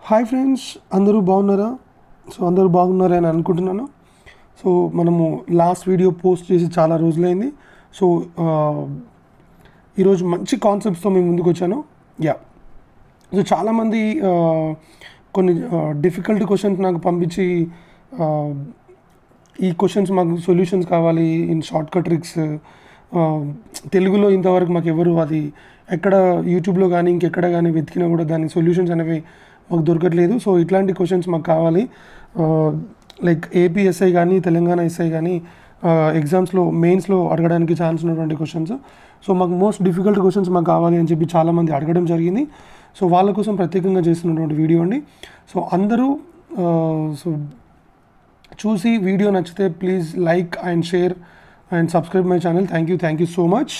Hi friends, అందరూ బాగున్నారా? అందరూ బాగున్నారని అనుకుంటున్నాను. మనము లాస్ట్ వీడియో పోస్ట్ చేసి చాలా రోజులైంది. ఈరోజు మంచి కాన్సెప్ట్స్తో మేము ముందుకు వచ్చాను. చాలామంది కొన్ని డిఫికల్ట్ క్వశ్చన్స్ నాకు పంపించి ఈ క్వశ్చన్స్ మాకు సొల్యూషన్స్ కావాలి ఇన్ షార్ట్కట్ ట్రిక్స్, తెలుగులో ఇంతవరకు మాకు ఎవరు అది ఎక్కడ యూట్యూబ్లో కానీ ఇంకెక్కడ కానీ వెతికినా కూడా దాని సొల్యూషన్స్ అనేవి మాకు దొరకట్లేదు. ఇట్లాంటి క్వశ్చన్స్ మాకు కావాలి. లైక్ ఏపీఎస్ఐ కానీ తెలంగాణ ఎస్ఐ కానీ ఎగ్జామ్స్లో మెయిన్స్లో అడగడానికి ఛాన్స్ ఉన్నటువంటి క్వశ్చన్స్. మాకు మోస్ట్ డిఫికల్ట్ క్వశ్చన్స్ మాకు కావాలి అని చెప్పి చాలామంది అడగడం జరిగింది. వాళ్ళ కోసం ప్రత్యేకంగా చేస్తున్నటువంటి వీడియో అండి. అందరూ చూసి వీడియో నచ్చితే please like and share and subscribe my channel. Thank you so much.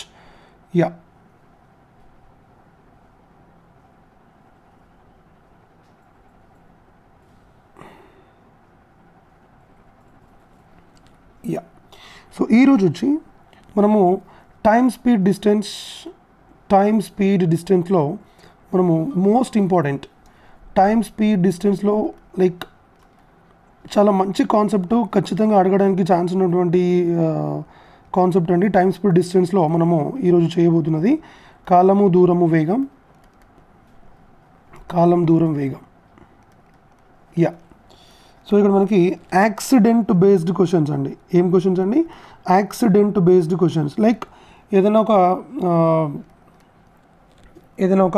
ఈరోజు వచ్చి మనము టైమ్ స్పీడ్ డిస్టెన్స్లో మనము మోస్ట్ ఇంపార్టెంట్ టైమ్ స్పీడ్ డిస్టెన్స్లో లైక్ చాలా మంచి కాన్సెప్ట్, ఖచ్చితంగా అడగడానికి ఛాన్స్ ఉన్నటువంటి కాన్సెప్ట్ అండి. టైమ్ స్పీడ్ డిస్టెన్స్లో మనము ఈరోజు చేయబోతున్నది కాలం దూరం వేగం. ఇక్కడ మనకి యాక్సిడెంట్ బేస్డ్ క్వశ్చన్స్ అండి. ఏం క్వశ్చన్స్ అండి? Accident based questions. లైక్ ఏదైనా ఒక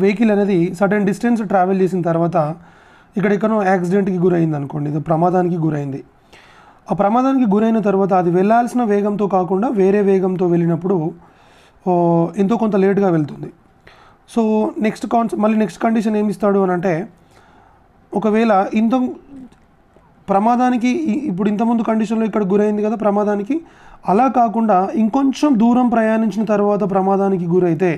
వెహికల్ అనేది సర్టెన్ డిస్టెన్స్ ట్రావెల్ చేసిన తర్వాత ఎక్కడో యాక్సిడెంట్కి గురైంది అనుకోండి, ఇది ప్రమాదానికి గురైంది. ఆ ప్రమాదానికి గురైన తర్వాత అది వెళ్ళాల్సిన వేగంతో కాకుండా వేరే వేగంతో వెళ్ళినప్పుడు ఎంతో కొంత లేట్గా వెళ్తుంది. నెక్స్ట్ కండిషన్ ఏమి ఇస్తాడు అని అంటే, ఒకవేళ ప్రమాదానికి ఇప్పుడు ఇంతకుముందు కండిషన్లో ఇక్కడ గురైంది కదా ప్రమాదానికి, అలా కాకుండా ఇంకొంచెం దూరం ప్రయాణించిన తర్వాత ప్రమాదానికి గురైతే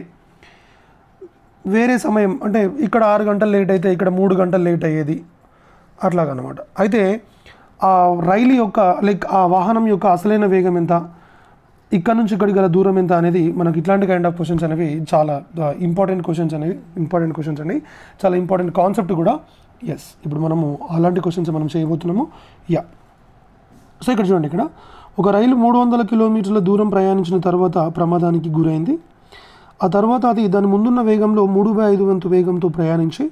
వేరే సమయం, అంటే ఇక్కడ 6 గంటలు లేట్ అయితే ఇక్కడ 3 గంటలు లేట్ అయ్యేది అట్లాగనమాట. అయితే ఆ రైలు యొక్క ఆ వాహనం యొక్క అసలైన వేగం ఎంత, ఇక్కడ నుంచి ఇక్కడికి గల దూరం ఎంత అనేది మనకి ఇట్లాంటి కైండ్ ఆఫ్ క్వశ్చన్స్ అనేవి చాలా ఇంపార్టెంట్ క్వశ్చన్స్ అండి, చాలా ఇంపార్టెంట్ కాన్సెప్ట్ కూడా. ఇప్పుడు మనము అలాంటి క్వశ్చన్స్ మనం చేయబోతున్నాము. ఇక్కడ చూడండి, ఇక్కడ ఒక రైలు 300 కిలోమీటర్ల దూరం ప్రయాణించిన తర్వాత ప్రమాదానికి గురైంది. ఆ తర్వాత అది దాని ముందున్న వేగంలో 3/5 వంతు వేగంతో ప్రయాణించి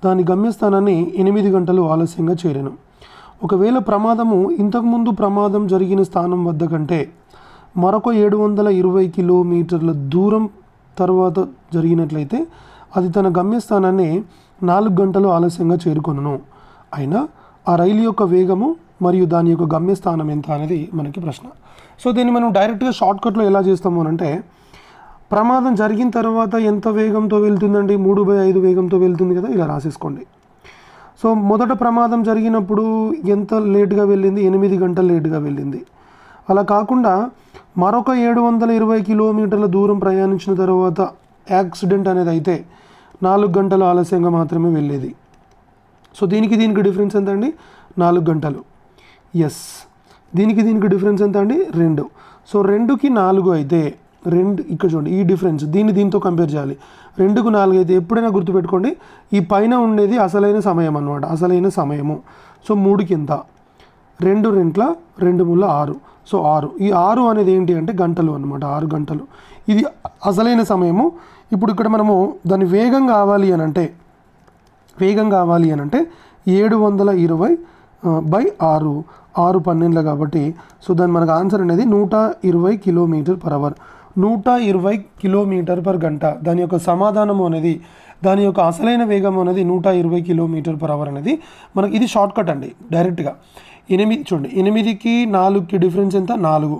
దాని గమ్యస్థానాన్ని 8 గంటలు ఆలస్యంగా చేరాను. ఒకవేళ ప్రమాదము ఇంతకుముందు ప్రమాదం జరిగిన స్థానం వద్ద కంటే మరొక 720 కిలోమీటర్ల దూరం తర్వాత జరిగినట్లయితే అది తన గమ్యస్థానాన్ని 4 గంటలు ఆలస్యంగా చేరుకొనును. అయినా ఆ రైలు యొక్క వేగము మరియు దాని యొక్క గమ్యస్థానం ఎంత అనేది మనకి ప్రశ్న. దీన్ని మనం డైరెక్ట్గా షార్ట్కట్లో ఎలా చేస్తాము అని అంటే, ప్రమాదం జరిగిన తర్వాత ఎంత వేగంతో వెళ్తుందండి? 3/5 వేగంతో వెళ్తుంది కదా, ఇలా రాసేసుకోండి. మొదట ప్రమాదం జరిగినప్పుడు ఎంత లేట్గా వెళ్ళింది? 8 గంటలు లేట్గా వెళ్ళింది. అలా కాకుండా మరొక 720 కిలోమీటర్ల దూరం ప్రయాణించిన తర్వాత యాక్సిడెంట్ అనేది అయితే 4 గంటలు ఆలస్యంగా మాత్రమే వెళ్ళేది. దీనికి డిఫరెన్స్ ఎంత అండి? 4 గంటలు. దీనికి డిఫరెన్స్ ఎంత అండి? 2. 2కి 4 అయితే ఇక్కడ చూడండి, ఈ డిఫరెన్స్ దీంతో కంపేర్ చేయాలి. 2కు 4 అయితే ఎప్పుడైనా గుర్తుపెట్టుకోండి, ఈ పైన ఉండేది అసలైన సమయం అన్నమాట, అసలైన సమయము. 3కి ఎంత? 2 2 2 3 6. 6. ఈ 6 అనేది ఏంటి అంటే గంటలు అన్నమాట, 6 గంటలు. ఇది అసలైన సమయము. ఇప్పుడు ఇక్కడ మనము దాని వేగం కావాలి అని అంటే 720/6 6 12 కాబట్టి దాని మనకు ఆన్సర్ అనేది 120 kilometre per hour, 120 kilometre per గంట. దాని యొక్క సమాధానము అనేది, దాని యొక్క అసలైన వేగం అనేది 120 కిలోమీటర్ పర్ అవర్ అనేది మనకి. ఇది షార్ట్కట్ అండి. డైరెక్ట్గా 8 చూడండి, 8కి 4కి డిఫరెన్స్ ఎంత? 4.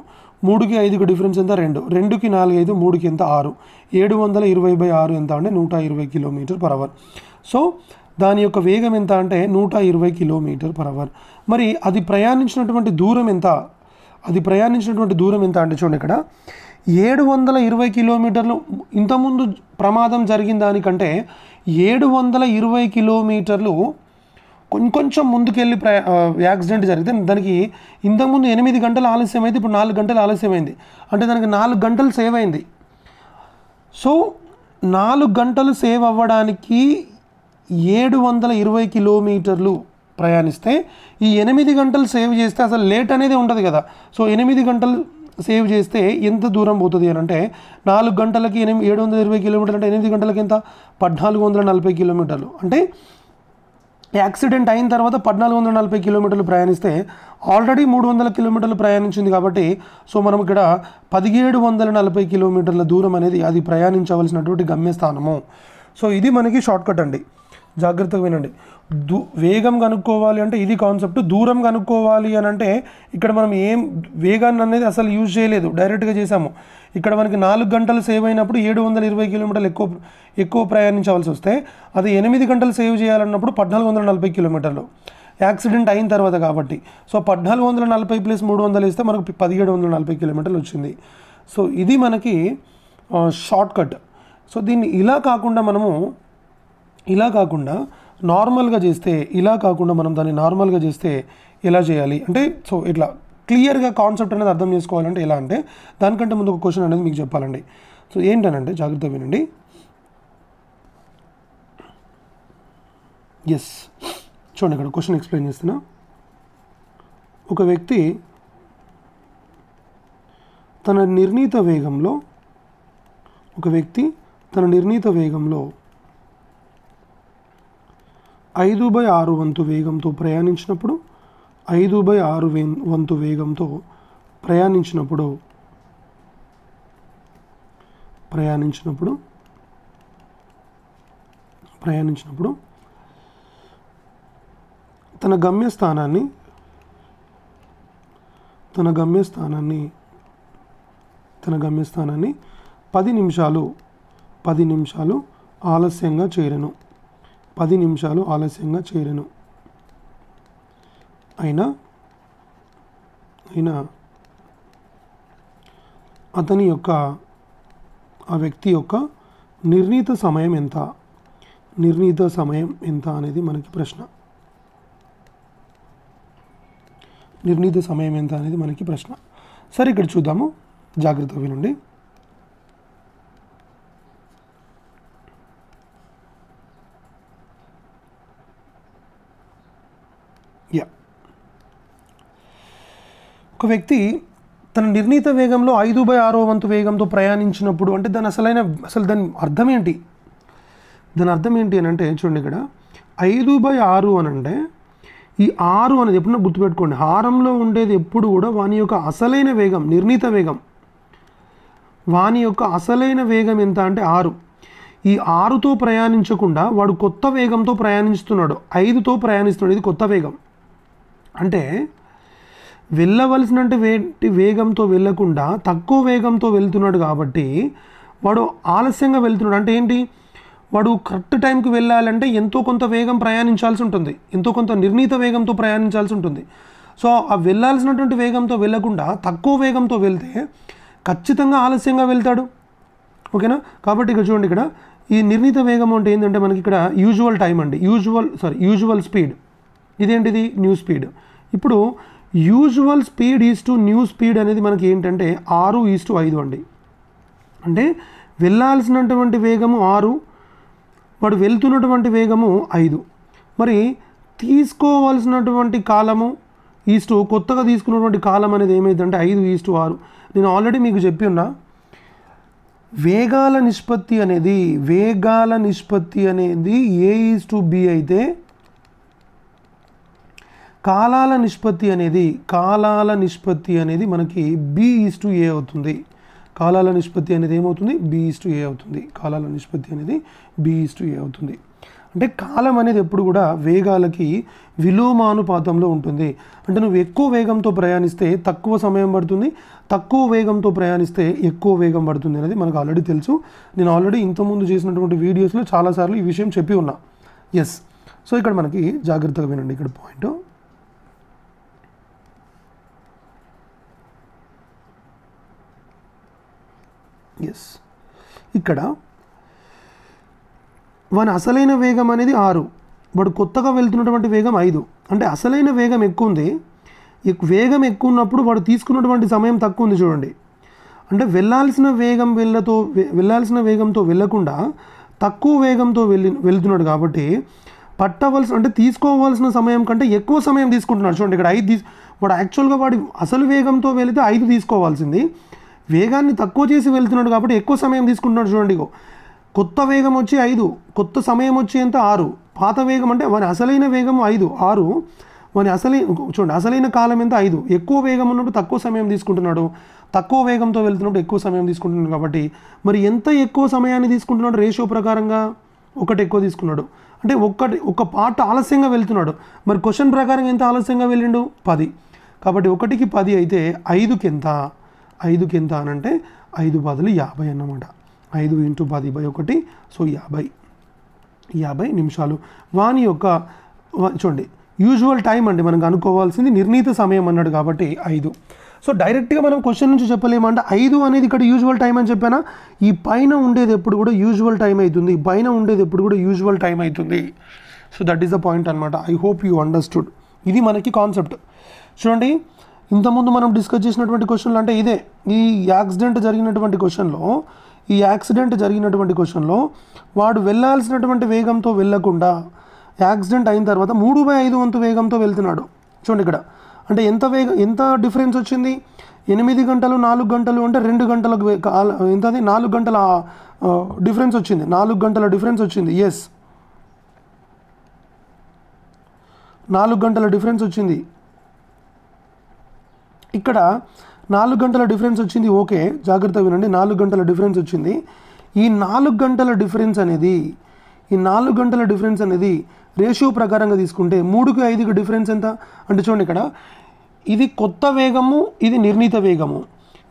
3కి 5కి డిఫరెన్స్ ఎంత? 2. 2కి 4 5, 3కి ఎంత? 6. 720/6 ఎంత అంటే 120 కిలోమీటర్ పర్ అవర్. దాని యొక్క వేగం ఎంత అంటే 120 కిలోమీటర్ పర్ అవర్. మరి అది ప్రయాణించినటువంటి దూరం ఎంత? అంటే చూడండి, ఇక్కడ 720 కిలోమీటర్లు. ఇంతకుముందు ప్రమాదం జరిగిన దానికంటే 720 కిలోమీటర్లు కొంచెం ముందుకెళ్ళి యాక్సిడెంట్ జరిగితే దానికి ఇంతకుముందు 8 గంటలు ఆలస్యం అయితే ఇప్పుడు 4 గంటలు ఆలస్యమైంది. అంటే దానికి 4 గంటలు సేవ్ అయింది. 4 గంటలు సేవ్ అవ్వడానికి 720 కిలోమీటర్లు ప్రయాణిస్తే ఈ 8 గంటలు సేవ్ చేస్తే అసలు లేట్ అనేది ఉండదు కదా. సో 8 గంటలు సేవ్ చేస్తే ఎంత దూరం పోతుంది అని అంటే 4 గంటలకి 720 కిలోమీటర్లు అంటే 8 గంటలకి ఎంత 1440 కిలోమీటర్లు. అంటే యాక్సిడెంట్ అయిన తర్వాత 1440 కిలోమీటర్లు ప్రయాణిస్తే ఆల్రెడీ 300 కిలోమీటర్లు ప్రయాణించింది కాబట్టి సో మనం ఇక్కడ 1740 కిలోమీటర్ల దూరం అనేది అది ప్రయాణించవలసినటువంటి గమ్యస్థానము. సో ఇది మనకి షార్ట్కట్ అండి, జాగ్రత్తగా వినండి. వేగం కనుక్కోవాలి అంటే ఇది కాన్సెప్ట్. దూరం కనుక్కోవాలి అని అంటే ఇక్కడ మనం ఏం వేగాన్ని అనేది అసలు యూజ్ చేయలేదు, డైరెక్ట్గా చేసాము. ఇక్కడ మనకి 4 గంటలు సేవ్ అయినప్పుడు 720 కిలోమీటర్లు ఎక్కువ ప్రయాణించవలసి వస్తే అది 8 గంటలు సేవ్ చేయాలన్నప్పుడు 1440 కిలోమీటర్లు యాక్సిడెంట్ అయిన తర్వాత కాబట్టి. సో 1440 + 300 ఇస్తే మనకు 1740 కిలోమీటర్లు వచ్చింది. సో ఇది మనకి షార్ట్కట్. సో దీన్ని ఇలా కాకుండా మనము నార్మల్గా చేస్తే, ఇలా కాకుండా మనం దాన్ని నార్మల్గా చేస్తే ఎలా చేయాలి అంటే సో ఇట్లా క్లియర్గా కాన్సెప్ట్ అనేది అర్థం చేసుకోవాలంటే ఎలా అంటే దానికంటే ముందు ఒక క్వశ్చన్ అనేది మీకు చెప్పాలండి. సో ఏంటనంటే జాగ్రత్తగా వినండి. ఎస్, చూడండి ఇక్కడ క్వశ్చన్ ఎక్స్ప్లెయిన్ చేస్తున్నా. ఒక వ్యక్తి తన నిర్ణీత వేగంలో 5/6 వంతు వేగంతో ప్రయాణించినప్పుడు 5/6 వంతు వేగంతో ప్రయాణించినప్పుడు తన గమ్యస్థానాన్ని 10 నిమిషాలు ఆలస్యంగా చేరెను. 10 నిమిషాలు ఆలస్యంగా చేరెను. అయినా అతని యొక్క ఆ వ్యక్తి యొక్క నిర్ణీత సమయం ఎంత అనేది మనకి ప్రశ్న. నిర్ణీత సమయం ఎంత అనేది మనకి ప్రశ్న. సరే ఇక్కడ చూద్దాము, జాగ్రత్తగా వినండి. ఒక వ్యక్తి తన నిర్ణీత వేగంలో 5/6 వంతు వేగంతో ప్రయాణించినప్పుడు అంటే దాని అర్థం ఏంటి? దాని అర్థం ఏంటి అని అంటే చూడండి, ఇక్కడ 5/6 అని అంటే ఈ 6 అనేది ఎప్పుడన్నా గుర్తుపెట్టుకోండి, హారంలో ఉండేది ఎప్పుడు కూడా వాని యొక్క అసలైన వేగం, నిర్ణీత వేగం. వాని యొక్క అసలైన వేగం ఎంత అంటే 6. ఈ 6తో ప్రయాణించకుండా వాడు కొత్త వేగంతో ప్రయాణిస్తున్నాడు, 5తో ప్రయాణిస్తున్నాడు. ఇది కొత్త వేగం. అంటే వెళ్ళవలసిన వేగంతో వెళ్ళకుండా తక్కువ వేగంతో వెళ్తున్నాడు కాబట్టి వాడు ఆలస్యంగా వెళ్తున్నాడు. అంటే ఏంటి, వాడు కరెక్ట్ టైంకి వెళ్ళాలంటే ఎంతో కొంత వేగం ప్రయాణించాల్సి ఉంటుంది, ఎంతో కొంత నిర్ణీత వేగంతో ప్రయాణించాల్సి ఉంటుంది. సో ఆ వెళ్ళాల్సినటువంటి వేగంతో వెళ్ళకుండా తక్కువ వేగంతో వెళ్తే ఖచ్చితంగా ఆలస్యంగా వెళ్తాడు. ఓకేనా? కాబట్టి ఇక్కడ చూడండి, ఇక్కడ ఈ నిర్ణీత వేగం అంటే ఏంటంటే మనకి ఇక్కడ యూజువల్ టైం అండి, యూజువల్ స్పీడ్. ఇదేంటిది? New speed. ఇప్పుడు usual speed is to new speed అనేది మనకి ఏంటంటే 6:5 అండి. అంటే వెళ్ళాల్సినటువంటి వేగము 6, వాడు వెళ్తున్నటువంటి వేగము 5. మరి తీసుకోవాల్సినటువంటి కాలము కొత్తగా తీసుకున్నటువంటి కాలం అనేది ఏమైందంటే 5:6. నేను ఆల్రెడీ మీకు చెప్పి ఉన్నా, వేగాల నిష్పత్తి అనేది A:B అయితే కాలాల నిష్పత్తి అనేది మనకి B:A అవుతుంది. కాలాల నిష్పత్తి అనేది ఏమవుతుంది? B:A అవుతుంది. కాలాల నిష్పత్తి అనేది B:A అవుతుంది. అంటే కాలం అనేది ఎప్పుడు కూడా వేగాలకి విలోమానుపాతంలో ఉంటుంది. అంటే నువ్వు ఎక్కువ వేగంతో ప్రయాణిస్తే తక్కువ సమయం పడుతుంది, తక్కువ వేగంతో ప్రయాణిస్తే ఎక్కువ వేగం పడుతుంది అనేది మనకు ఆల్రెడీ తెలుసు. నేను ఆల్రెడీ ఇంతకుముందు చేసినటువంటి వీడియోస్లో చాలాసార్లు ఈ విషయం చెప్పి ఉన్నా. ఎస్, సో ఇక్కడ మనకి జాగ్రత్తగా వినండి. ఇక్కడ పాయింట్, ఎస్, ఇక్కడ వాని అసలైన వేగం అనేది 6, వాడు కొత్తగా వెళ్తున్నటువంటి వేగం 5. అంటే అసలైన వేగం ఎక్కువ ఉంది, వేగం ఎక్కువ ఉన్నప్పుడు వాడు తీసుకున్నటువంటి సమయం తక్కువ ఉంది. చూడండి, అంటే వెళ్ళాల్సిన వేగంతో వెళ్ళకుండా తక్కువ వేగంతో వెళ్తున్నాడు కాబట్టి అంటే తీసుకోవాల్సిన సమయం కంటే ఎక్కువ సమయం తీసుకుంటున్నాడు. చూడండి ఇక్కడ 5 వాడు యాక్చువల్గా వాడి అసలు వేగంతో వెళితే 5 తీసుకోవాల్సింది, వేగాన్ని తక్కువ చేసి వెళ్తున్నాడు కాబట్టి ఎక్కువ సమయం తీసుకుంటున్నాడు. చూడండి కొత్త వేగం వచ్చి 5, కొత్త సమయం వచ్చి ఎంత 6, పాత వేగం అంటే వాని అసలైన వేగం 5, 6 వాని అసలైన కాలం ఎంత 5. ఎక్కువ వేగం ఉన్నప్పుడు తక్కువ సమయం తీసుకుంటున్నాడు, తక్కువ వేగంతో వెళ్తున్నప్పుడు ఎక్కువ సమయం తీసుకుంటున్నాడు. కాబట్టి మరి ఎంత ఎక్కువ సమయాన్ని తీసుకుంటున్నాడు రేషియో ప్రకారంగా 1 ఎక్కువ తీసుకున్నాడు. అంటే ఒక పార్ట్ ఆలస్యంగా వెళ్తున్నాడు. మరి క్వశ్చన్ ప్రకారం ఎంత ఆలస్యంగా వెళ్ళిండు 10. కాబట్టి 1కి 10 అయితే 5కి ఎంత అని అంటే 5 బదులు 50 అన్నమాట. 5 × 10/1 సో 50 నిమిషాలు. వాని యొక్క చూడండి యూజువల్ టైం అండి మనం అనుకోవాల్సింది, నిర్ణీత సమయం అన్నాడు కాబట్టి 5. సో డైరెక్ట్గా మనం క్వశ్చన్ నుంచి చెప్పలేమంటే 5 అనేది ఇక్కడ యూజువల్ టైం అని చెప్పానా, ఈ పైన ఉండేది ఎప్పుడు కూడా యూజువల్ టైం అవుతుంది, యూజువల్ టైం అవుతుంది. So that is the point అనమాట. I hope you understood. ఇది మనకి కాన్సెప్ట్. చూడండి ఇంతకుముందు మనం డిస్కస్ చేసినటువంటి క్వశ్చన్లు అంటే ఇదే, ఈ యాక్సిడెంట్ జరిగినటువంటి క్వశ్చన్లో వాడు వెళ్ళాల్సినటువంటి వేగంతో వెళ్ళకుండా యాక్సిడెంట్ అయిన తర్వాత 3/5 వంతు వేగంతో వెళ్తున్నాడు. చూడండి ఇక్కడ అంటే ఎంత డిఫరెన్స్ వచ్చింది, 8 గంటలు 4 గంటలు అంటే 2 గంటలకు ఎంతది 4 గంటల డిఫరెన్స్ వచ్చింది, 4 గంటల డిఫరెన్స్ వచ్చింది. ఎస్ 4 గంటల డిఫరెన్స్ వచ్చింది. ఇక్కడ 4 గంటల డిఫరెన్స్ వచ్చింది. ఓకే జాగ్రత్తగా వినండి, 4 గంటల డిఫరెన్స్ వచ్చింది. ఈ 4 గంటల డిఫరెన్స్ అనేది రేషియో ప్రకారంగా తీసుకుంటే 3కి 5కి డిఫరెన్స్ ఎంత అంటే చూడండి ఇక్కడ ఇది కొత్త వేగము, ఇది నిర్ణీత వేగము,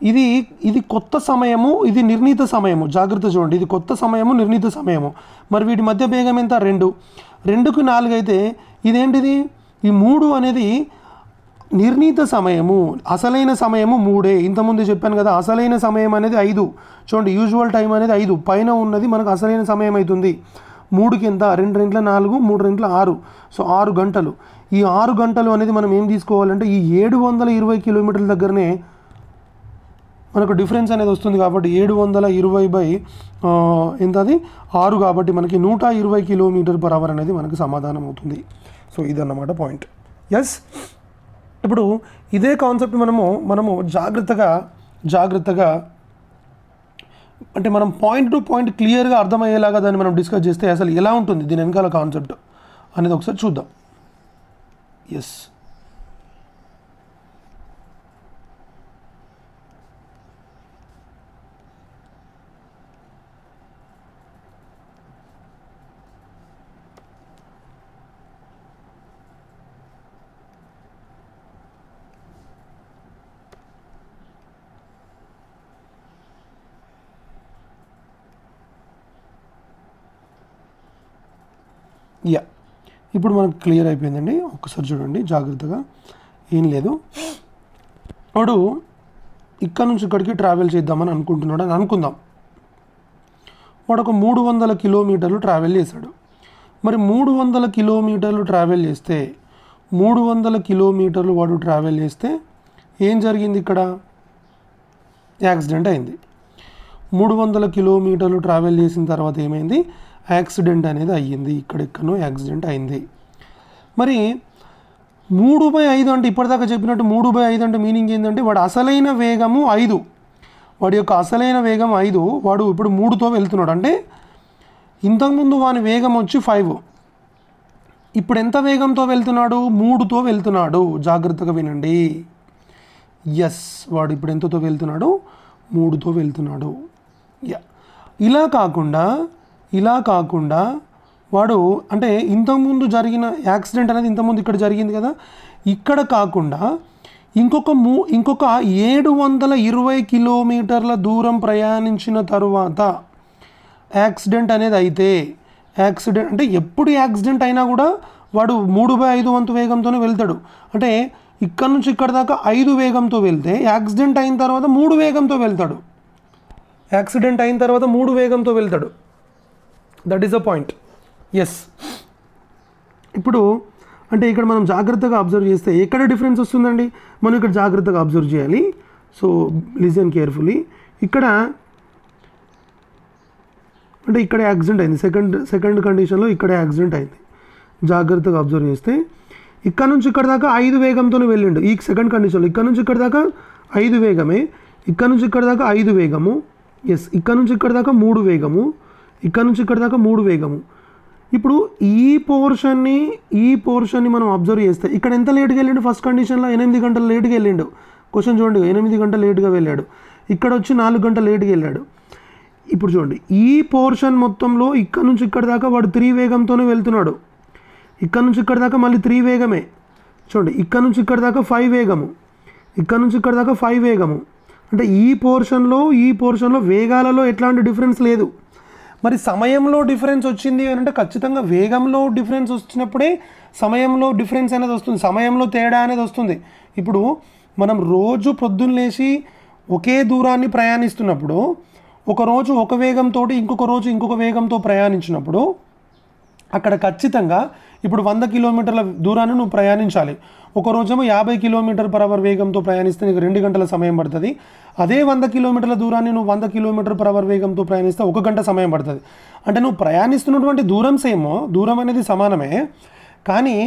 ఇది కొత్త సమయము, ఇది నిర్ణీత సమయము. జాగ్రత్త చూడండి, ఇది కొత్త సమయము, నిర్ణీత సమయము. మరి వీటి మధ్య వేగం ఎంత 2, 2కి 4 అయితే ఇదేంటిది, ఈ 3 అనేది నిర్ణీత సమయము, అసలైన సమయము 3. ఇంతకుముందు చెప్పాను కదా అసలైన సమయం అనేది 5. చూడండి యూజువల్ టైం అనేది 5, పైన ఉన్నది మనకు అసలైన సమయం అవుతుంది. 3కి ఎంత 2 × 4 3 × 6 సో 6 గంటలు. ఈ 6 గంటలు అనేది మనం ఏం తీసుకోవాలంటే ఈ 720 కిలోమీటర్ల దగ్గరనే మనకు డిఫరెన్స్ అనేది వస్తుంది. కాబట్టి 720 ఎంతది 6 కాబట్టి మనకి 120 km/h అనేది మనకు సమాధానం అవుతుంది. సో ఇదన్నమాట పాయింట్. ఎస్ ఇప్పుడు ఇదే కాన్సెప్ట్ మనము జాగ్రత్తగా అంటే మనం పాయింట్ టు పాయింట్ క్లియర్గా అర్థమయ్యేలాగా దాన్ని మనం డిస్కస్ చేస్తే అసలు ఎలా ఉంటుంది దీని వెనకాల కాన్సెప్ట్ అనేది ఒకసారి చూద్దాం. ఎస్ ఇప్పుడు మనకు క్లియర్ అయిపోయిందండి. ఒక్కసారి చూడండి జాగ్రత్తగా. ఏం లేదు, వాడు ఇక్కడ నుంచి ఇక్కడికి ట్రావెల్ చేద్దామని అనుకుంటున్నాడు అని అనుకుందాం. వాడు ఒక 300 కిలోమీటర్లు ట్రావెల్ చేశాడు. మరి 300 కిలోమీటర్లు ట్రావెల్ చేస్తే 300 కిలోమీటర్లు వాడు ట్రావెల్ చేస్తే ఏం జరిగింది, ఇక్కడ యాక్సిడెంట్ అయింది. 300 కిలోమీటర్లు ట్రావెల్ చేసిన తర్వాత ఏమైంది, యాక్సిడెంట్ అనేది అయ్యింది. ఇక్కడెక్కడో యాక్సిడెంట్ అయింది. మరి 3/5 అంటే ఇప్పటిదాకా చెప్పినట్టు 3/5 అంటే మీనింగ్ ఏంటంటే వాడు అసలైన వేగము 5, వాడి యొక్క అసలైన వేగం 5, వాడు ఇప్పుడు 3తో వెళ్తున్నాడు. అంటే ఇంతకుముందు వాని వేగం వచ్చి 5, ఇప్పుడు ఎంత వేగంతో వెళ్తున్నాడు, 3తో వెళ్తున్నాడు. జాగ్రత్తగా వినండి. ఎస్ వాడు ఇప్పుడు ఎంతతో వెళ్తున్నాడు, 3తో వెళ్తున్నాడు. ఇలా కాకుండా వాడు అంటే ఇంతకుముందు జరిగిన యాక్సిడెంట్ అనేది ఇంతకుముందు ఇక్కడ జరిగింది కదా, ఇక్కడ కాకుండా ఇంకొక 720 కిలోమీటర్ల దూరం ప్రయాణించిన తరువాత యాక్సిడెంట్ అనేది అయితే, యాక్సిడెంట్ అంటే ఎప్పుడు యాక్సిడెంట్ అయినా కూడా వాడు 3/5 వంతు వేగంతోనే వెళ్తాడు. అంటే ఇక్కడ నుంచి ఇక్కడ దాకా 5 వేగంతో వెళ్తే యాక్సిడెంట్ అయిన తర్వాత 3 వేగంతో వెళ్తాడు. యాక్సిడెంట్ అయిన తర్వాత 3 వేగంతో వెళ్తాడు. That is the point. Yes ఇప్పుడు అంటే ఇక్కడ మనం జాగ్రత్తగా అబ్జర్వ్ చేస్తే ఎక్కడ డిఫరెన్స్ వస్తుందండి, మనం ఇక్కడ జాగ్రత్తగా అబ్జర్వ్ చేయాలి. So listen carefully. ఇక్కడ అంటే ఇక్కడే యాక్సిడెంట్ అయింది, సెకండ్ కండిషన్లో ఇక్కడే యాక్సిడెంట్ అయింది. జాగ్రత్తగా అబ్జర్వ్ చేస్తే ఇక్కడ నుంచి ఇక్కడ దాకా 5 వేగంతోనే వెళ్ళిండు. ఈ సెకండ్ కండిషన్లో ఇక్కడ నుంచి ఇక్కడ దాకా 5 వేగమే, ఇక్కడ నుంచి ఇక్కడ దాకా 5 వేగము, ఎస్, ఇక్కడ నుంచి ఇక్కడ దాకా 3 వేగము, ఇక్కడ నుంచి ఇక్కడ దాకా 3 వేగము. ఇప్పుడు ఈ పోర్షన్ని మనం అబ్జర్వ్ చేస్తే ఇక్కడ ఎంత లేట్గా వెళ్ళిండు? ఫస్ట్ కండిషన్లో 8 గంటలు లేట్గా వెళ్ళిండు. క్వశ్చన్ చూడండి, 8 గంటలు లేట్గా వెళ్ళాడు. ఇక్కడ వచ్చి 4 గంటలు లేట్గా వెళ్ళాడు. ఇప్పుడు చూడండి, ఈ పోర్షన్ మొత్తంలో ఇక్కడ నుంచి ఇక్కడ దాకా వాడు 3 వేగంతోనే వెళ్తున్నాడు. ఇక్కడ నుంచి ఇక్కడ దాకా మళ్ళీ 3 వేగమే. చూడండి, ఇక్కడ నుంచి ఇక్కడ దాకా 5 వేగము, ఇక్కడ నుంచి ఇక్కడ దాకా 5 వేగము. అంటే ఈ పోర్షన్లో వేగాలలో ఎట్లాంటి డిఫరెన్స్ లేదు. మరి సమయంలో డిఫరెన్స్ వచ్చింది అని అంటే ఖచ్చితంగా వేగంలో డిఫరెన్స్ వచ్చినప్పుడే సమయంలో డిఫరెన్స్ అనేది వస్తుంది, సమయంలో తేడా అనేది వస్తుంది. ఇప్పుడు మనం రోజు పొద్దున్న లేచి ఒకే దూరాన్ని ప్రయాణిస్తున్నప్పుడు ఒకరోజు ఒక వేగంతో ఇంకొక రోజు ఇంకొక వేగంతో ప్రయాణించినప్పుడు అక్కడ ఖచ్చితంగా ఇప్పుడు 100 కిలోమీటర్ల దూరాన్ని నువ్వు ప్రయాణించాలి. ఒక రోజేమో 50 km/h వేగంతో ప్రయాణిస్తే నీకు 2 గంటల సమయం పడుతుంది. అదే 100 కిలోమీటర్ల దూరాన్ని నువ్వు 100 km/h వేగంతో ప్రయాణిస్తే 1 గంట సమయం పడుతుంది. అంటే నువ్వు ప్రయాణిస్తున్నటువంటి దూరం అనేది సమానమే, కానీ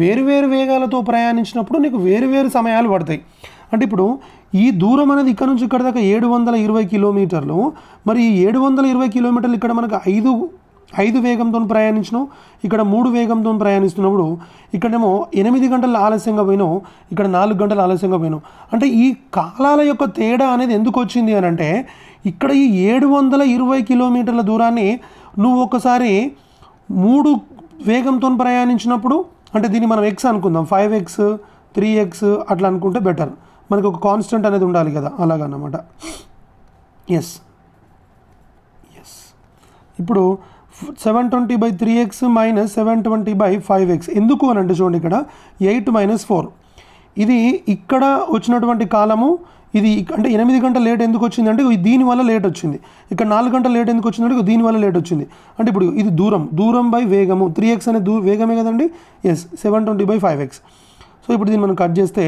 వేరువేరు వేగాలతో ప్రయాణించినప్పుడు నీకు వేరువేరు సమయాలు పడతాయి. అంటే ఇప్పుడు ఈ దూరం అనేది ఇక్కడ నుంచి ఇక్కడ దాకా 720 కిలోమీటర్లు. మరి ఈ 720 కిలోమీటర్లు ఇక్కడ మనకు 5 వేగంతో ప్రయాణించినావు, ఇక్కడ 3 వేగంతో ప్రయాణిస్తున్నప్పుడు ఇక్కడేమో 8 గంటల ఆలస్యంగా పోయినావు, ఇక్కడ 4 గంటల ఆలస్యంగా పోయినావు. అంటే ఈ కాలాల యొక్క తేడా అనేది ఎందుకు వచ్చింది అని అంటే ఇక్కడ ఈ 720 కిలోమీటర్ల దూరాన్ని నువ్వు ఒకసారి 3 వేగంతో ప్రయాణించినప్పుడు, అంటే దీన్ని మనం ఎక్స్ అనుకుందాం, 5x 3x అట్లా అనుకుంటే బెటర్. మనకు ఒక కాన్స్టెంట్ అనేది ఉండాలి కదా, అలాగన్నమాట. ఎస్ ఇప్పుడు 720/3x - 720/5x ఎందుకు అని అంటే చూడండి, ఇక్కడ 8 - 4 ఇది ఇక్కడ వచ్చినటువంటి కాలము. ఇది అంటే 8 గంటల లేట్ ఎందుకు వచ్చింది అంటే దీనివల్ల లేట్ వచ్చింది. ఇక్కడ 4 గంటల లేట్ ఎందుకు వచ్చిందంటే దీనివల్ల లేట్ వచ్చింది. అంటే ఇప్పుడు ఇది దూరం బై వేగము, 3x అనేది వేగమే కదండి. Yes, 720/5x. సో ఇప్పుడు దీన్ని మనం కట్ చేస్తే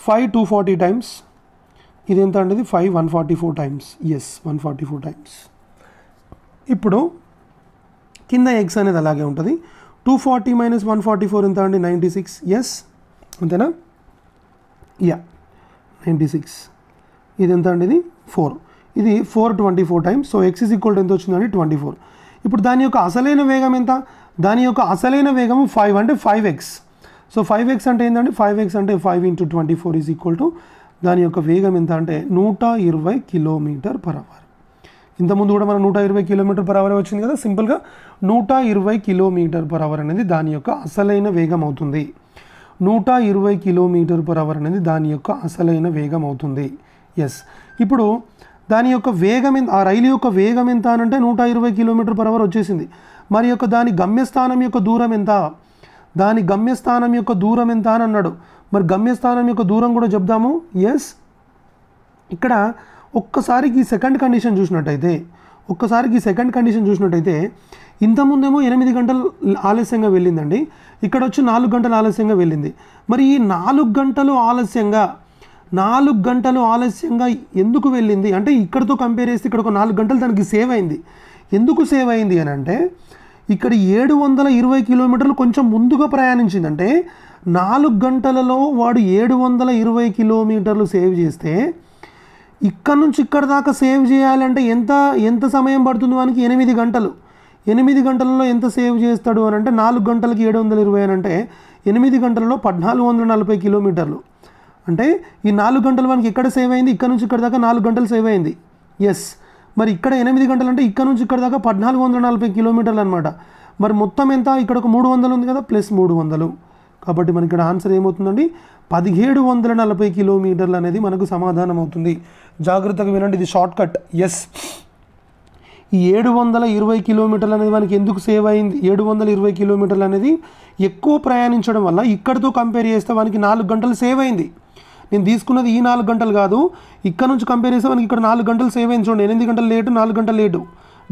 5 240 టైమ్స్, ఇది ఎంత అండి? 5 144 టైమ్స్. Yes, 144 times. ఇప్పుడు కింద ఎక్స్ అనేది అలాగే ఉంటుంది. 240 - 144 ఎంత అండి? 96. ఎస్, అంతేనా? యా, 96. ఇది ఎంత అండి? ఇది 4. ఇది 424 times. So X equal to ఎంత వచ్చిందండి? 24. ఇప్పుడు దాని యొక్క అసలైన వేగం ఎంత? దాని యొక్క అసలైన వేగము 5 అంటే 5x. సో 5x అంటే ఏంటంటే 5x అంటే 5 × 24 ఈజ్ ఈక్వల్ టు దాని యొక్క వేగం ఎంత అంటే 120 km/h. ఇంతకుముందు కూడా మనం 120 km/h వచ్చింది కదా. సింపుల్గా 120 km/h అనేది దాని యొక్క అసలైన వేగం అవుతుంది. 120 km/h అనేది దాని యొక్క అసలైన వేగం అవుతుంది. ఎస్, ఇప్పుడు దాని యొక్క వేగం ఎంత? ఆ రైలు యొక్క వేగం ఎంత అని అంటే 120 km/h వచ్చేసింది. మరి యొక్క దాని గమ్యస్థానం యొక్క దూరం ఎంత? దాని గమ్యస్థానం యొక్క దూరం ఎంత అని అన్నాడు. మరి గమ్యస్థానం యొక్క దూరం కూడా చెప్దాము. ఎస్, ఇక్కడ ఒక్కసారికి సెకండ్ కండిషన్ చూసినట్టయితే ఇంతకుముందేమో 8 గంటలు ఆలస్యంగా వెళ్ళిందండి, ఇక్కడ వచ్చి 4 గంటలు ఆలస్యంగా వెళ్ళింది. మరి ఈ 4 గంటలు ఆలస్యంగా ఎందుకు వెళ్ళింది అంటే ఇక్కడతో కంపేర్ చేస్తే ఇక్కడ ఒక 4 గంటలు దానికి సేవ్ అయింది. ఎందుకు సేవ్ అయింది అని అంటే ఇక్కడ 720 కిలోమీటర్లు కొంచెం ముందుగా ప్రయాణించిందంటే 4 గంటలలో వాడు 720 కిలోమీటర్లు సేవ్ చేస్తే ఇక్కడ నుంచి ఇక్కడ దాకా సేవ్ చేయాలంటే ఎంత సమయం పడుతుంది? వానికి 8 గంటలు. 8 గంటలలో ఎంత సేవ్ చేస్తాడు అని అంటే 4 గంటలకి 720 అని అంటే 8 గంటలలో 1440 కిలోమీటర్లు. అంటే ఈ 4 గంటలు మనకి ఎక్కడ సేవ్ అయింది? ఇక్కడ నుంచి ఇక్కడ దాకా 4 గంటలు సేవ్ అయింది. ఎస్, మరి ఇక్కడ 8 గంటలు అంటే ఇక్కడ నుంచి ఇక్కడ దాకా 1440 కిలోమీటర్లు అనమాట. మరి మొత్తం ఎంత? ఇక్కడ ఒక 300 ఉంది కదా, ప్లస్ 300. కాబట్టి మనకి ఇక్కడ ఆన్సర్ ఏమవుతుందండి? 1740 కిలోమీటర్లు అనేది మనకు సమాధానం అవుతుంది. జాగ్రత్తగా వినండి, ఇది షార్ట్ కట్. ఎస్, ఈ 720 కిలోమీటర్లు అనేది మనకి ఎందుకు సేవ్ అయింది? 720 కిలోమీటర్లు అనేది ఎక్కువ ప్రయాణించడం వల్ల ఇక్కడితో కంపేర్ చేస్తే మనకి 4 గంటలు సేవ్ అయింది. నేను తీసుకున్నది ఈ 4 గంటలు కాదు, ఇక్కడ నుంచి కంపేర్ చేస్తే మనకి ఇక్కడ 4 గంటలు సేవ్ అయింది. చూడండి, 8 గంటలు లేటు, 4 గంటలు లేటు,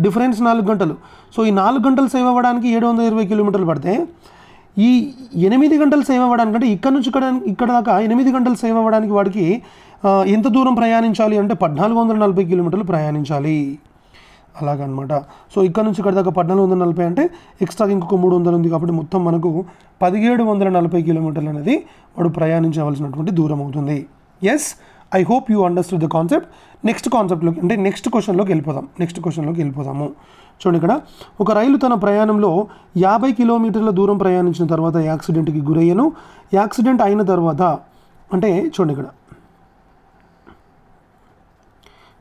డిఫరెన్స్ 4 గంటలు. సో ఈ 4 గంటలు సేవ్ అవ్వడానికి 720 కిలోమీటర్లు పడితే ఈ 8 గంటలు సేవ్ అవ్వడానికి అంటే ఇక్కడ నుంచి ఇక్కడ దాకా 8 గంటలు సేవ్ అవ్వడానికి వాడికి ఎంత దూరం ప్రయాణించాలి అంటే 1440 కిలోమీటర్లు ప్రయాణించాలి అలాగనమాట. సో ఇక్కడ నుంచి ఇక్కడ దాకా 1440 అంటే ఎక్స్ట్రా ఇంకొక 300 ఉంది కాబట్టి మొత్తం మనకు 1740 కిలోమీటర్లు అనేది వాడు ప్రయాణించవలసినటువంటి దూరం అవుతుంది. Yes, I hope you understood the concept. Next కాన్సెప్ట్లోకి అంటే నెక్స్ట్ క్వశ్చన్లోకి వెళ్ళిపోదాము. చూడండి, ఇక్కడ ఒక రైలు తన ప్రయాణంలో 50 కిలోమీటర్ల దూరం ప్రయాణించిన తర్వాత యాక్సిడెంట్కి గురయ్యను. యాక్సిడెంట్ అయిన తర్వాత అంటే చూడండి,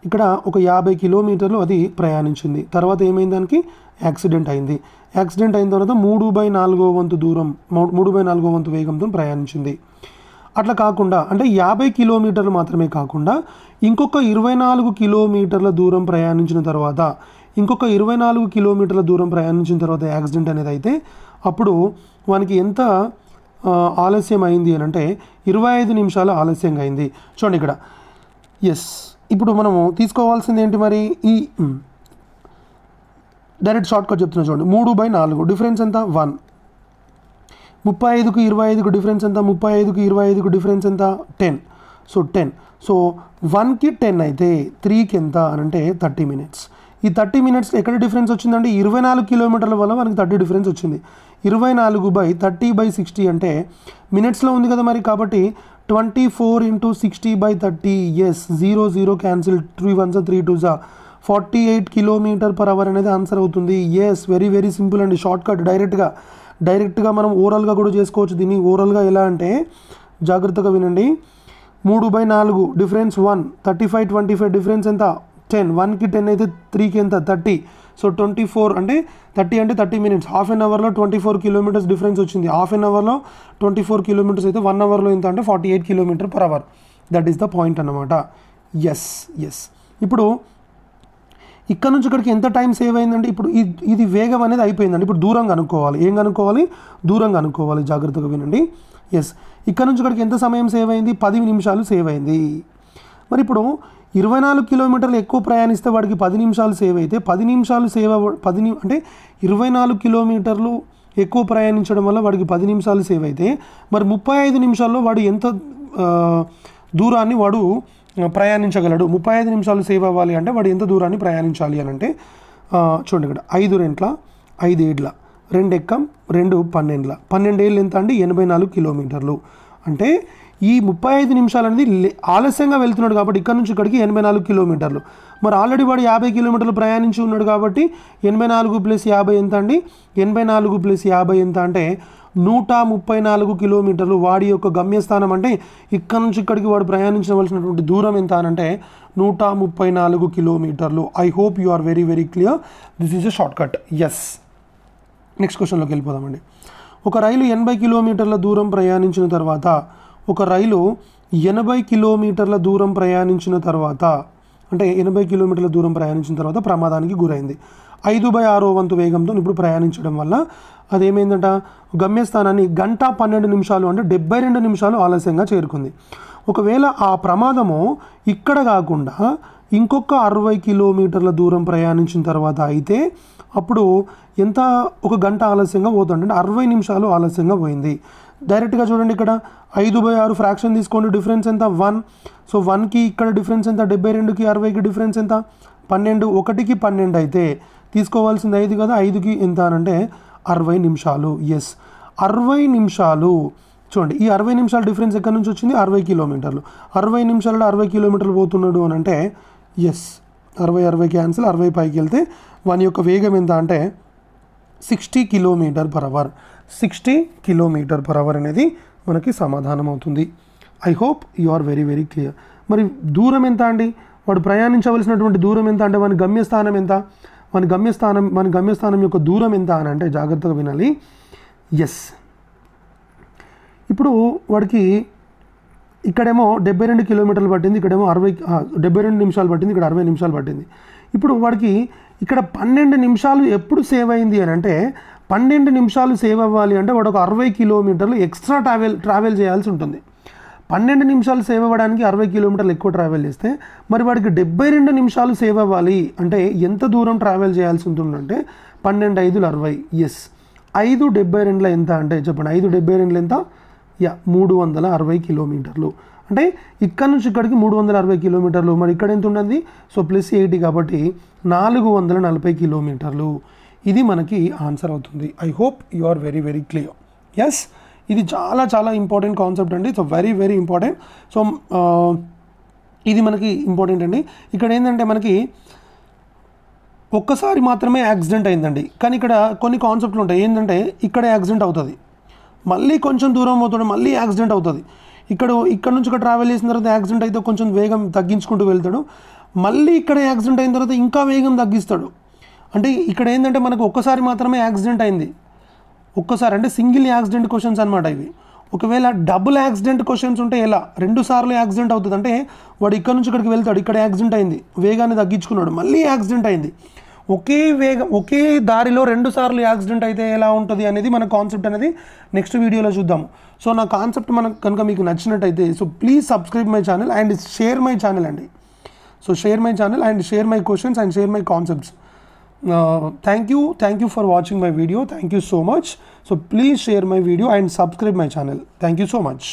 ఇక్కడ ఒక 50 కిలోమీటర్లు అది ప్రయాణించింది. తర్వాత ఏమైంది, దానికి యాక్సిడెంట్ అయింది. యాక్సిడెంట్ అయిన తర్వాత 3/4 వంతు దూరం 3/4 వంతు వేగంతో ప్రయాణించింది. అట్లా కాకుండా అంటే 50 కిలోమీటర్లు మాత్రమే కాకుండా ఇంకొక 24 కిలోమీటర్ల దూరం ప్రయాణించిన తర్వాత యాక్సిడెంట్ అనేది అయితే అప్పుడు వానికి ఎంత ఆలస్యం అయింది అని అంటే 25 నిమిషాలు ఆలస్యంగా అయింది. చూడండి ఇక్కడ. ఎస్, ఇప్పుడు మనము తీసుకోవాల్సింది ఏంటి మరి, ఈ డైరెక్ట్ షార్ట్ కట్ చెప్తున్నా చూడండి. 3/4 డిఫరెన్స్ ఎంత 1. 35కు 25కు డిఫరెన్స్ ఎంత, 35కు 25కు డిఫరెన్స్ ఎంత 10. సో 10. సో 1కి 10 అయితే 3కి ఎంత అని అంటే 30 మినిట్స్. ఈ 30 మినిట్స్ ఎక్కడ డిఫరెన్స్ వచ్చిందంటే 24 కిలోమీటర్ల వల్ల మనకి 30 డిఫరెన్స్ వచ్చింది. 24/30/60 అంటే మినిట్స్లో ఉంది కదా మరి, కాబట్టి 24 × 60/30. ఎస్, 0 0 క్యాన్సిల్, 3 1 3 2 48 km/h అనేది ఆన్సర్ అవుతుంది. ఎస్, వెరీ వెరీ సింపుల్ అండి. షార్ట్ కట్ డైరెక్ట్గా మనం ఓరల్గా కూడా చేసుకోవచ్చు దీన్ని. ఓరల్గా ఎలా అంటే జాగ్రత్తగా వినండి. 3/4 డిఫరెన్స్ 1, 35 25 డిఫరెన్స్ ఎంత 10, 1కి 10 అయితే 3కి ఎంత 30. సో 24 అంటే 30 అంటే 30 మినిట్స్. హాఫ్ అన్ అవర్లో 24 కిలోమీటర్స్ డిఫరెన్స్ వచ్చింది. హాఫ్ అన్ అవర్లో 24 కిలోమీటర్స్ అయితే 1 అవర్లో ఎంత అంటే 48 km/h. That is the point అన్నమాట. ఎస్. ఇప్పుడు ఇక్కడ నుంచి ఇక్కడికి ఎంత టైం సేవ్ అయిందంటే ఇప్పుడు ఇది వేగం అనేది అయిపోయిందండి. ఇప్పుడు దూరం కనుక్కోవాలి. ఏం కనుక్కోవాలి, దూరం కనుక్కోవాలి. జాగ్రత్తగా వినండి. ఎస్, ఇక్కడ నుంచి ఇక్కడికి ఎంత సమయం సేవ్ అయింది, 10 నిమిషాలు సేవ్ అయింది. మరి ఇప్పుడు 24 కిలోమీటర్లు ఎక్కువ ప్రయాణిస్తే వాడికి 10 నిమిషాలు సేవ్ అయితే 10 నిమిషాలు అంటే 24 కిలోమీటర్లు ఎక్కువ ప్రయాణించడం వల్ల వాడికి 10 నిమిషాలు సేవ్ అయితే మరి 35 నిమిషాల్లో వాడు ఎంత దూరాన్ని వాడు ప్రయాణించగలడు. 35 నిమిషాలు సేవ్ అవ్వాలి అంటే వాడు ఎంత దూరాన్ని ప్రయాణించాలి అని అంటే చూడండి, ఇక్కడ 5 రెంట్ల 5 ఏడ్ల 2 ఎక్కం 2 12 12 ఏళ్ళు ఎంత అండి 84 కిలోమీటర్లు. అంటే ఈ 35 నిమిషాలు అనేది ఆలస్యంగా వెళ్తున్నాడు కాబట్టి ఇక్కడ నుంచి ఇక్కడికి 84 కిలోమీటర్లు. మరి ఆల్రెడీ వాడు 50 కిలోమీటర్లు ప్రయాణించి ఉన్నాడు కాబట్టి 84 + 50 ఎంత అండి, 84 + 50 ఎంత అంటే 134 కిలోమీటర్లు. వాడి యొక్క గమ్యస్థానం అంటే ఇక్కడ నుంచి ఇక్కడికి వాడు ప్రయాణించవలసినటువంటి దూరం ఎంత అని అంటే 134 కిలోమీటర్లు. I hope you are very very clear. This is a short cut. Yes, next క్వశ్చన్లోకి వెళ్ళిపోదామండి. ఒక రైలు 80 కిలోమీటర్ల దూరం ప్రయాణించిన తర్వాత ప్రమాదానికి గురైంది. 5/6 వంతు వేగంతో ఇప్పుడు ప్రయాణించడం వల్ల అదేమైందంట, గమ్యస్థానాన్ని 1 గంట 12 నిమిషాలు అంటే 72 నిమిషాలు ఆలస్యంగా చేరుకుంది. ఒకవేళ ఆ ప్రమాదము ఇక్కడ కాకుండా ఇంకొక 60 కిలోమీటర్ల దూరం ప్రయాణించిన తర్వాత అయితే అప్పుడు ఎంత, 1 గంట ఆలస్యంగా పోతుంది అంటే 60 నిమిషాలు ఆలస్యంగా పోయింది. డైరెక్ట్గా చూడండి, ఇక్కడ 5/6 ఫ్రాక్షన్ తీసుకోండి, డిఫరెన్స్ ఎంత 1. సో 1కి ఇక్కడ డిఫరెన్స్ ఎంత, 72కి 60కి డిఫరెన్స్ ఎంత 12. 1కి 12 అయితే తీసుకోవాల్సింది 5 కదా, 5కి ఎంత అని అంటే 60 నిమిషాలు. ఎస్, 60 నిమిషాలు. చూడండి, ఈ 60 నిమిషాల డిఫరెన్స్ ఎక్కడి నుంచి వచ్చింది, 60 కిలోమీటర్లు. 60 నిమిషాలలో 60 కిలోమీటర్లు పోతున్నాడు అని అంటే ఎస్, 60 క్యాన్సిల్, 60 పైకి వెళ్తే వాని యొక్క వేగం ఎంత అంటే 60 km/h. 60 km/h అనేది మనకి సమాధానం అవుతుంది. I hope you are very very clear. మరి దూరం ఎంత అండి, వాడు ప్రయాణించవలసినటువంటి దూరం ఎంత అంటే మన గమ్యస్థానం ఎంత, మన గమ్యస్థానం యొక్క దూరం ఎంత అని అంటే జాగ్రత్తగా వినాలి. ఎస్, ఇప్పుడు వాడికి ఇక్కడేమో 72 కిలోమీటర్లు పట్టింది, ఇక్కడేమో 72 నిమిషాలు పట్టింది, ఇక్కడ 60 నిమిషాలు పట్టింది. ఇప్పుడు వాడికి ఇక్కడ 12 నిమిషాలు ఎప్పుడు సేవ్ అయింది అని అంటే 12 నిమిషాలు సేవ్ అవ్వాలి అంటే వాడు ఒక 60 కిలోమీటర్లు ఎక్స్ట్రా ట్రావెల్ చేయాల్సి ఉంటుంది. 12 నిమిషాలు సేవ్ అవ్వడానికి 60 కిలోమీటర్లు ఎక్కువ ట్రావెల్ చేస్తే మరి వాడికి 72 నిమిషాలు సేవ్ అవ్వాలి అంటే ఎంత దూరం ట్రావెల్ చేయాల్సి ఉంటుందంటే 12 × 5 = 60. ఎస్, 5/72 ఎంత అంటే చెప్పండి, 5/72 ఎంత? 360 కిలోమీటర్లు. అంటే ఇక్కడ నుంచి ఇక్కడికి 360 కిలోమీటర్లు. మరి ఇక్కడ ఎంత ఉంటుంది? సో +80 కాబట్టి 440 కిలోమీటర్లు. ఇది మనకి ఆన్సర్ అవుతుంది. I hope you are very very clear. Yes, ఇది చాలా చాలా ఇంపార్టెంట్ కాన్సెప్ట్ అండి. So very very important. So ఇది మనకి ఇంపార్టెంట్ అండి. ఇక్కడ ఏంటంటే మనకి ఒక్కసారి మాత్రమే యాక్సిడెంట్ అయిందండి, కానీ ఇక్కడ కొన్ని కాన్సెప్ట్లు ఉంటాయి. ఏంటంటే ఇక్కడ యాక్సిడెంట్ అవుతుంది, మళ్ళీ కొంచెం దూరం అవుతుంది, మళ్ళీ యాక్సిడెంట్ అవుతుంది. ఇక్కడ నుంచి ఇక్కడ ట్రావెల్ చేసిన తర్వాత యాక్సిడెంట్ అయితే కొంచెం వేగం తగ్గించుకుంటూ వెళ్తాడు, మళ్ళీ ఇక్కడ యాక్సిడెంట్ అయిన తర్వాత ఇంకా వేగం తగ్గిస్తాడు. అంటే ఇక్కడ ఏంటంటే మనకు ఒక్కసారి మాత్రమే యాక్సిడెంట్ అయింది, ఒక్కసారి అంటే సింగిల్ యాక్సిడెంట్ క్వశ్చన్స్ అనమాట ఇవి. ఒకవేళ డబుల్ యాక్సిడెంట్ క్వశ్చన్స్ ఉంటే ఎలా? 2 సార్లు యాక్సిడెంట్ అవుతుంది. అంటే వాడు ఇక్కడ నుంచి ఇక్కడికి వెళ్తాడు, ఇక్కడ యాక్సిడెంట్ అయింది, వేగాన్ని తగ్గించుకున్నాడు, మళ్ళీ యాక్సిడెంట్ అయింది. ఒకే దారిలో 2 సార్లు యాక్సిడెంట్ అయితే ఎలా ఉంటుంది అనేది మన కాన్సెప్ట్ అనేది నెక్స్ట్ వీడియోలో చూద్దాము. సో నా కాన్సెప్ట్ కనుక మీకు నచ్చినట్టయితే so please subscribe my channel and share my channel అండి. So share my channel and share my questions and share my concepts. Thank you for watching my video. Thank you so much. So please share my video and subscribe my channel. Thank you so much.